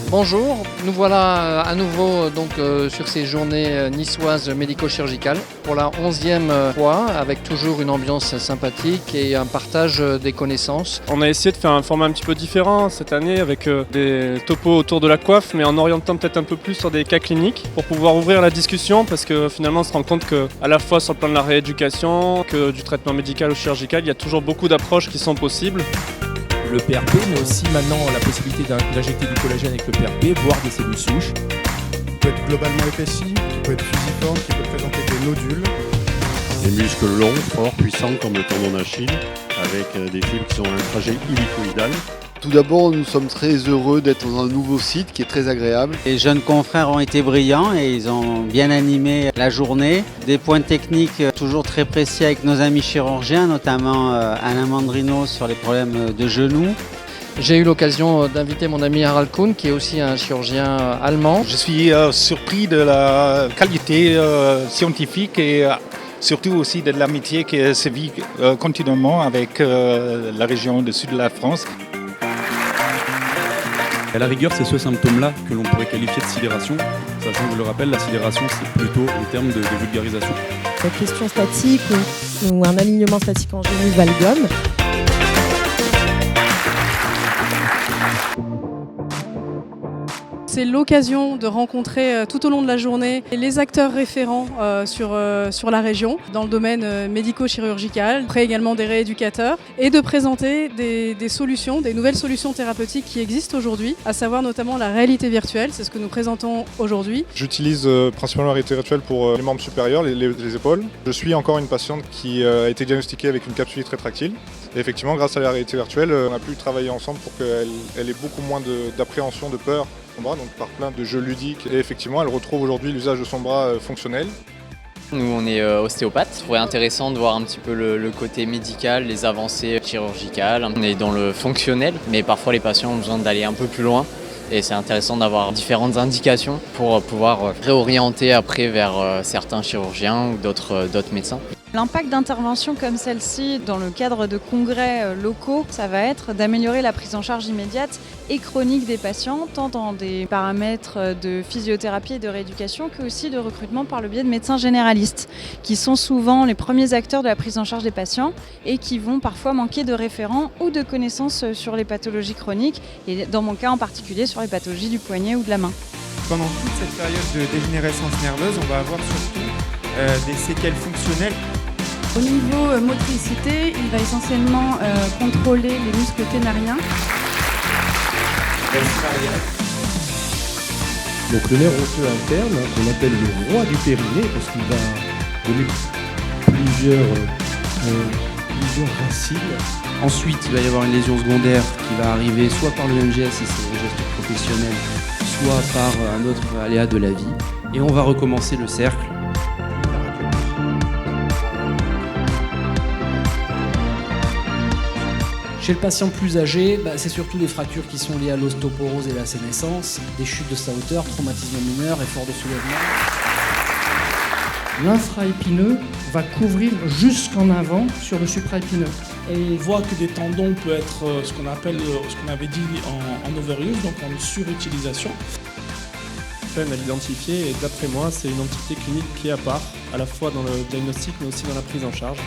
Bonjour, nous voilà à nouveau sur ces journées niçoises médico-chirurgicales pour la 11e fois avec toujours une ambiance sympathique et un partage des connaissances. On a essayé de faire un format un petit peu différent cette année avec des topos autour de la coiffe mais en orientant peut-être un peu plus sur des cas cliniques pour pouvoir ouvrir la discussion parce que finalement on se rend compte qu'à la fois sur le plan de la rééducation que du traitement médical ou chirurgical, il y a toujours beaucoup d'approches qui sont possibles. Le PRP, mais aussi maintenant la possibilité d'injecter du collagène avec le PRP, voire des cellules souches. Qui peut être globalement épaissi, qui peut être fusiforme, qui peut présenter des nodules. Des muscles longs, forts, puissants comme le tendon d'Achille, avec des fibres qui sont un trajet ilicoïdal. Tout d'abord, nous sommes très heureux d'être dans un nouveau site qui est très agréable. Les jeunes confrères ont été brillants et ils ont bien animé la journée. Des points techniques toujours très précis avec nos amis chirurgiens, notamment Alain Mandrino sur les problèmes de genoux. J'ai eu l'occasion d'inviter mon ami Harald Kuhn, qui est aussi un chirurgien allemand. Je suis surpris de la qualité scientifique et surtout aussi de l'amitié qui se vit continuellement avec la région du sud de la France. À la rigueur, c'est ce symptôme-là que l'on pourrait qualifier de sidération, sachant que je le rappelle, la sidération c'est plutôt en termes de vulgarisation. Cette question statique ou un alignement statique en genou valgum. C'est l'occasion de rencontrer tout au long de la journée les acteurs référents sur la région dans le domaine médico-chirurgical, après également des rééducateurs et de présenter des solutions, des nouvelles solutions thérapeutiques qui existent aujourd'hui, à savoir notamment la réalité virtuelle, c'est ce que nous présentons aujourd'hui. J'utilise principalement la réalité virtuelle pour les membres supérieurs, les épaules. Je suis encore une patiente qui a été diagnostiquée avec une capsulite rétractile. Et effectivement, grâce à la réalité virtuelle, on a pu travailler ensemble pour qu'elle ait beaucoup moins d'appréhension, de peur. Bras, donc par plein de jeux ludiques, et effectivement elle retrouve aujourd'hui l'usage de son bras fonctionnel. Nous on est ostéopathe, je trouvais intéressant de voir un petit peu le côté médical, les avancées chirurgicales. On est dans le fonctionnel, mais parfois les patients ont besoin d'aller un peu plus loin. Et c'est intéressant d'avoir différentes indications pour pouvoir réorienter après vers certains chirurgiens ou d'autres médecins. L'impact d'interventions comme celle-ci dans le cadre de congrès locaux, ça va être d'améliorer la prise en charge immédiate et chronique des patients, tant dans des paramètres de physiothérapie et de rééducation que aussi de recrutement par le biais de médecins généralistes, qui sont souvent les premiers acteurs de la prise en charge des patients et qui vont parfois manquer de référents ou de connaissances sur les pathologies chroniques, et dans mon cas en particulier sur les pathologies du poignet ou de la main. Pendant toute cette période de dégénérescence nerveuse, on va avoir surtout des séquelles fonctionnelles. Au niveau motricité, il va essentiellement contrôler les muscles ténariens. Donc le nerf osseux interne, qu'on appelle le roi du périnée, parce qu'il va donner plusieurs racines. Ensuite, il va y avoir une lésion secondaire qui va arriver soit par le MGS si c'est un geste professionnel, soit par un autre aléa de la vie. Et on va recommencer le cercle. Chez le patient plus âgé, c'est surtout des fractures qui sont liées à l'ostéoporose et la sénescence, des chutes de sa hauteur, traumatisme mineur, effort de soulèvement. L'infraépineux va couvrir jusqu'en avant sur le supraépineux. On voit que des tendons peuvent être ce qu'on avait dit en overuse, donc en surutilisation. Peine à l'identifier et d'après moi, c'est une entité clinique qui est à part, à la fois dans le diagnostic mais aussi dans la prise en charge.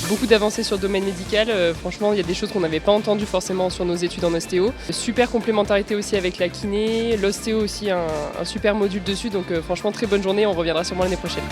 Beaucoup d'avancées sur le domaine médical, franchement il y a des choses qu'on n'avait pas entendues forcément sur nos études en ostéo. Super complémentarité aussi avec la kiné, l'ostéo aussi un super module dessus, donc franchement très bonne journée, on reviendra sûrement l'année prochaine.